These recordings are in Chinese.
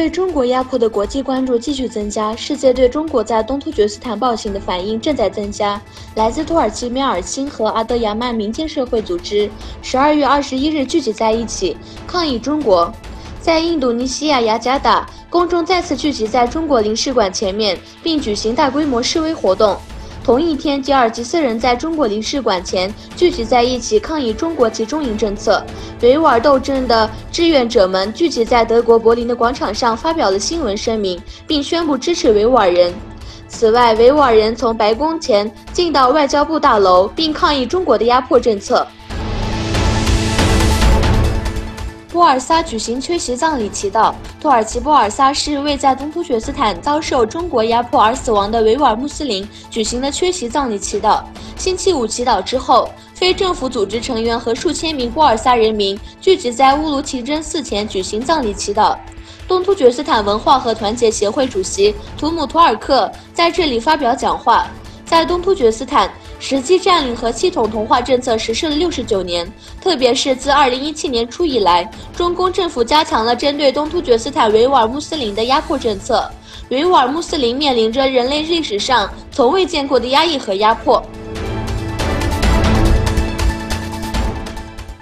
对中国压迫的国际关注继续增加，世界对中国在东突厥斯坦暴行的反应正在增加。来自土耳其梅尔辛和阿德亚曼民间社会组织12月21日聚集在一起，抗议中国。在印度尼西亚雅加达，公众再次聚集在中国领事馆前面，并举行大规模示威活动。同一天，吉尔吉斯人在中国领事馆前聚集在一起抗议中国集中营政策。维吾尔斗争的志愿者们聚集在德国柏林的广场上发表了新闻声明，并宣布支持维吾尔人。此外，维吾尔人从白宫前进到外交部大楼，并抗议中国的压迫政策。波尔萨举行缺席葬礼祈祷。土耳其波尔萨市为在东突厥斯坦遭受中国压迫而死亡的维吾尔穆斯林举行了缺席葬礼祈祷。星期五祈祷之后，非政府组织成员和数千名波尔萨人民聚集在乌鲁奇真寺前举行葬礼祈祷。东突厥斯坦文化和团结协会主席图姆图尔克在这里发表讲话。在东突厥斯坦，实际占领和系统同化政策实施了69年，特别是自2017年初以来，中共政府加强了针对东突厥斯坦维吾尔穆斯林的压迫政策。维吾尔穆斯林面临着人类历史上从未见过的压抑和压迫。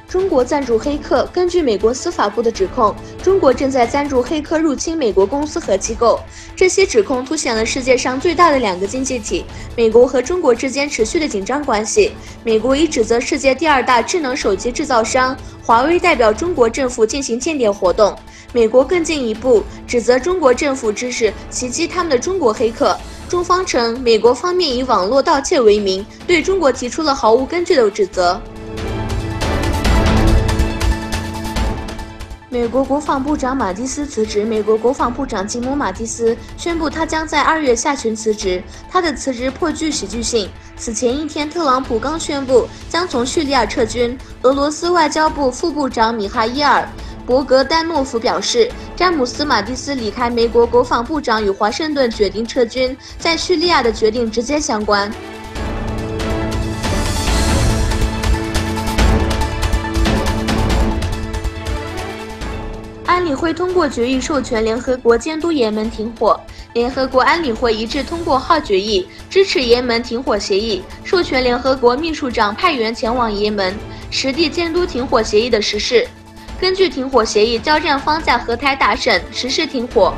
中国赞助黑客。根据美国司法部的指控，中国正在赞助黑客入侵美国公司和机构。这些指控凸显了世界上最大的两个经济体美国和中国之间持续的紧张关系。美国已指责世界第2大智能手机制造商华为代表中国政府进行间谍活动。美国更进一步指责中国政府支持袭击他们的中国黑客。中方称，美国方面以网络盗窃为名，对中国提出了毫无根据的指责。美国国防部长马蒂斯辞职。美国国防部长吉姆·马蒂斯宣布，他将在2月下旬辞职。他的辞职颇具喜剧性。此前一天，特朗普刚宣布将从叙利亚撤军。俄罗斯外交部副部长米哈伊尔·博格丹诺夫表示，詹姆斯·马蒂斯离开美国国防部长与华盛顿决定撤军在叙利亚的决定直接相关。安理会通过决议授权联合国监督也门停火。联合国安理会一致通过号决议，支持也门停火协议，授权联合国秘书长派员前往也门，实地监督停火协议的实施。根据停火协议，交战方在和谈达审，实施停火。